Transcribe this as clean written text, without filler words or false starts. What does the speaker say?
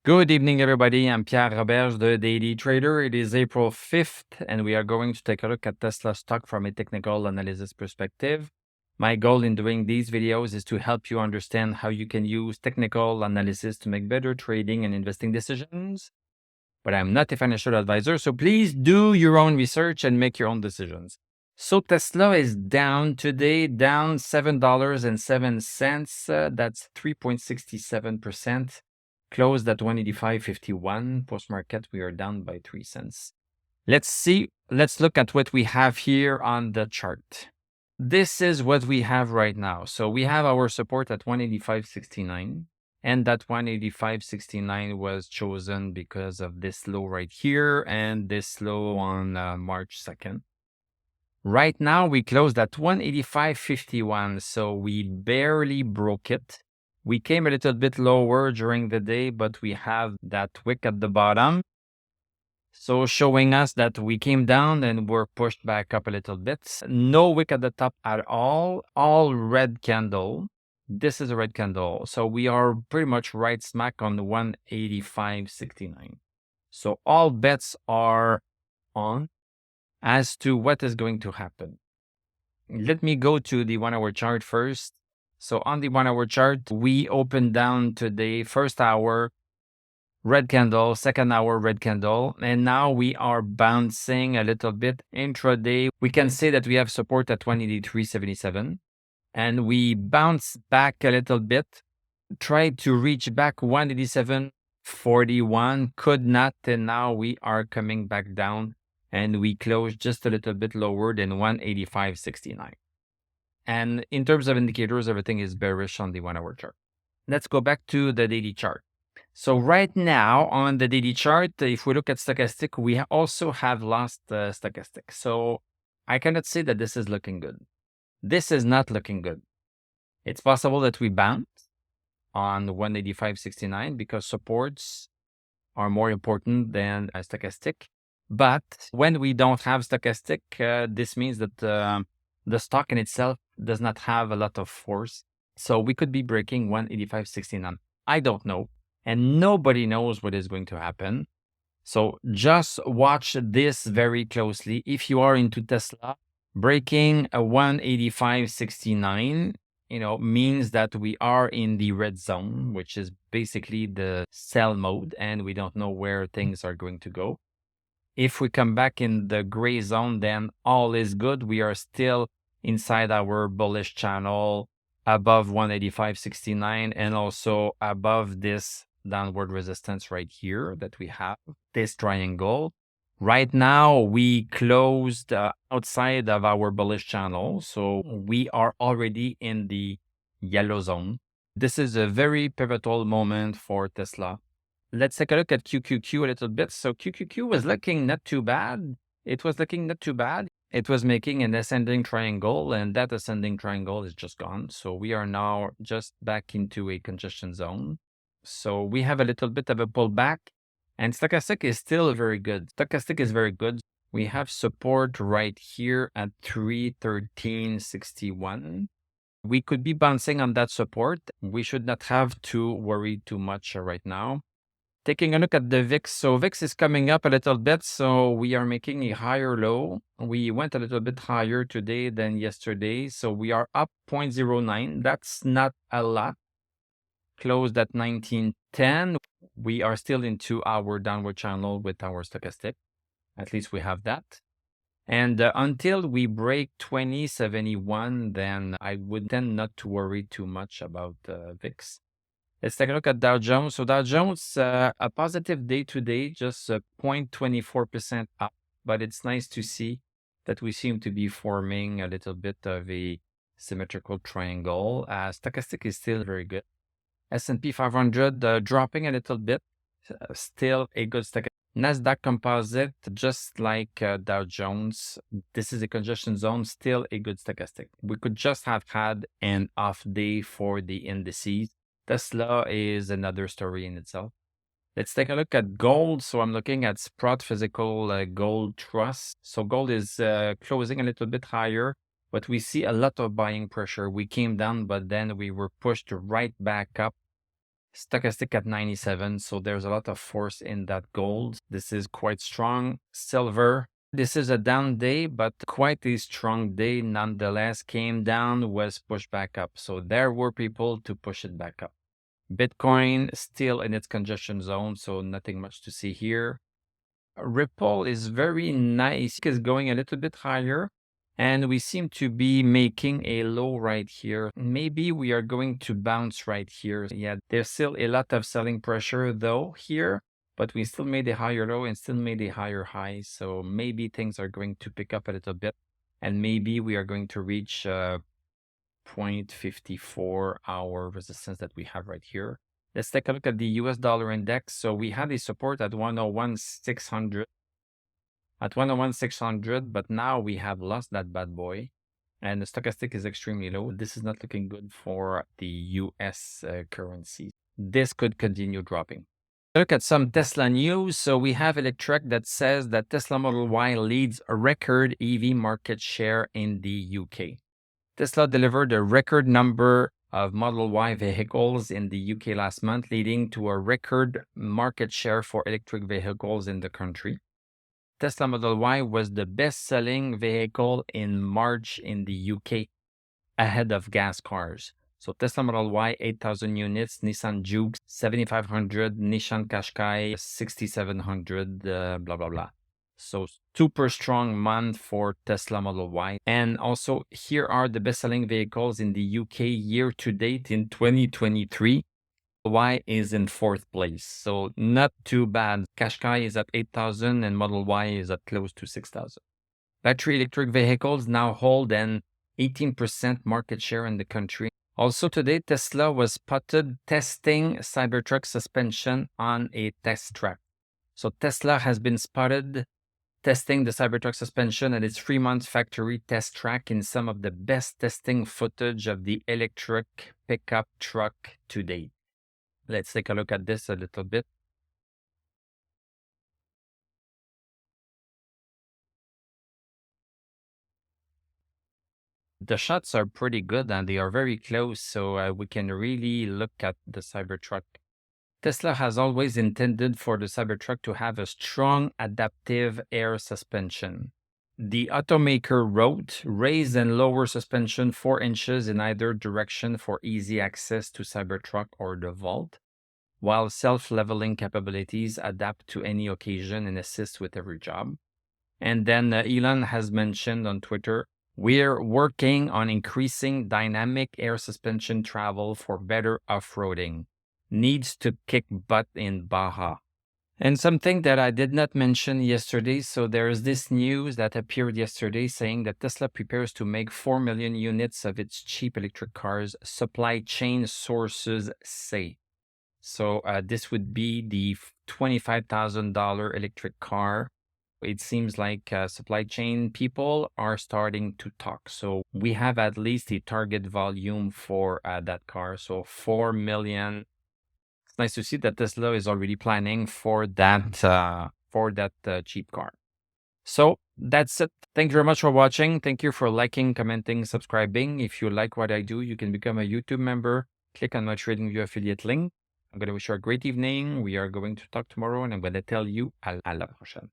Good evening, everybody. I'm Pierre Roberge, the Daily Trader. It is April 5th, and we are going to take a look at Tesla stock from a technical analysis perspective. My goal in doing these videos is to help you understand how you can use technical analysis to make better trading and investing decisions. But I'm not a financial advisor, so please do your own research and make your own decisions. So Tesla is down today, down $7.07. That's 3.67%. Closed at 185.51. Post-market, we are down by 3 cents. Let's look at what we have here on the chart. This is what we have right now. So we have our support at 185.69. And that 185.69 was chosen because of this low right here and this low on March 2nd. Right now, we closed at 185.51, so we barely broke it. We came a little bit lower during the day, but we have that wick at the bottom. So showing us that we came down and were pushed back up a little bit. No wick at the top at all red candle. This is a red candle. So we are pretty much right smack on the 185.69. So all bets are on as to what is going to happen. Let me go to the 1 hour chart first. So on the 1 hour chart, we opened down today, first hour, red candle, second hour, red candle. And now we are bouncing a little bit intraday. We can say that we have support at 183.77. And we bounce back a little bit, tried to reach back 187.41, could not. And now we are coming back down. And we closed just a little bit lower than 185.69. And in terms of indicators, everything is bearish on the 1 hour chart. Let's go back to the daily chart. So right now on the daily chart, if we look at stochastic, we also have lost stochastic. So I cannot say that this is looking good. This is not looking good. It's possible that we bounce on 185.69 because supports are more important than stochastic. But when we don't have stochastic, this means that the stock in itself does not have a lot of force. So we could be breaking 185.69. I don't know. And nobody knows what is going to happen. So just watch this very closely. If you are into Tesla, breaking a 185.69, means that we are in the red zone, which is basically the sell mode, and we don't know where things are going to go. If we come back in the gray zone, then all is good. We are still inside our bullish channel above 185.69 and also above this downward resistance right here that we have, this triangle. Right now, we closed outside of our bullish channel. So we are already in the yellow zone. This is a very pivotal moment for Tesla. Let's take a look at QQQ a little bit. So QQQ was looking not too bad. It was looking not too bad. It was making an ascending triangle, and that ascending triangle is just gone. So we are now just back into a congestion zone. So we have a little bit of a pullback, and stochastic is still very good. Stochastic is very good. We have support right here at 313.61. We could be bouncing on that support. We should not have to worry too much right now. Taking a look at the VIX. So VIX is coming up a little bit. So we are making a higher low. We went a little bit higher today than yesterday. So we are up 0.09. That's not a lot. Closed at 1910. We are still into our downward channel with our stochastic. At least we have that. And until we break 2071, then I would tend not to worry too much about VIX. Let's take a look at Dow Jones. So Dow Jones, a positive day today, just 0.24% up. But it's nice to see that we seem to be forming a little bit of a symmetrical triangle. Stochastic is still very good. S&P 500 dropping a little bit, still a good stochastic. Nasdaq Composite, just like Dow Jones, this is a congestion zone, still a good stochastic. We could just have had an off day for the indices. Tesla is another story in itself. Let's take a look at gold. So I'm looking at Sprott Physical Gold Trust. So gold is closing a little bit higher, but we see a lot of buying pressure. We came down, but then we were pushed right back up. Stochastic at 97. So there's a lot of force in that gold. This is quite strong. Silver. This is a down day, but quite a strong day nonetheless. Came down, was pushed back up. So there were people to push it back up. Bitcoin still in its congestion zone, so nothing much to see here. Ripple is very nice. It's going a little bit higher, and we seem to be making a low right here. Maybe we are going to bounce right here. Yeah, there's still a lot of selling pressure though here, but we still made a higher low and still made a higher high. So maybe things are going to pick up a little bit, and maybe we are going to reach 0.54 hour resistance that we have right here. Let's take a look at the US dollar index. So we had a support at 101,600. At 101,600, but now we have lost that bad boy. And the stochastic is extremely low. This is not looking good for the US currency. This could continue dropping. Look at some Tesla news. So we have Electrek that says that Tesla Model Y leads a record EV market share in the UK. Tesla delivered a record number of Model Y vehicles in the UK last month, leading to a record market share for electric vehicles in the country. Tesla Model Y was the best-selling vehicle in March in the UK, ahead of gas cars. So Tesla Model Y, 8,000 units, Nissan Juke, 7,500, Nissan Qashqai, 6,700, blah, blah, blah. So super strong month for Tesla Model Y. And also here are the best-selling vehicles in the UK year to date in 2023. Y is in 4th place, so not too bad. Qashqai is at 8,000 and Model Y is at close to 6,000. Battery electric vehicles now hold an 18% market share in the country. Also today, Tesla was spotted testing Cybertruck suspension on a test track. So Tesla has been spotted testing the Cybertruck suspension at its Fremont factory test track in some of the best testing footage of the electric pickup truck to date. Let's take a look at this a little bit. The shots are pretty good and they are very close, so we can really look at the Cybertruck. Tesla has always intended for the Cybertruck to have a strong adaptive air suspension. The automaker wrote, raise and lower suspension 4 inches in either direction for easy access to Cybertruck or the vault, while self-leveling capabilities adapt to any occasion and assist with every job. And then Elon has mentioned on Twitter, we're working on increasing dynamic air suspension travel for better off-roading. Needs to kick butt in Baja. And something that I did not mention yesterday, so there is this news that appeared yesterday saying that Tesla prepares to make 4 million units of its cheap electric cars, supply chain sources say. So this would be the $25,000 electric car. It seems like supply chain people are starting to talk. So we have at least a target volume for that car. So 4 million. It's nice to see that Tesla is already planning for that cheap car. So that's it. Thank you very much for watching. Thank you for liking, commenting, subscribing. If you like what I do, you can become a YouTube member. Click on my TradingView affiliate link. I'm going to wish you a great evening. We are going to talk tomorrow and I'm going to tell you à la prochaine.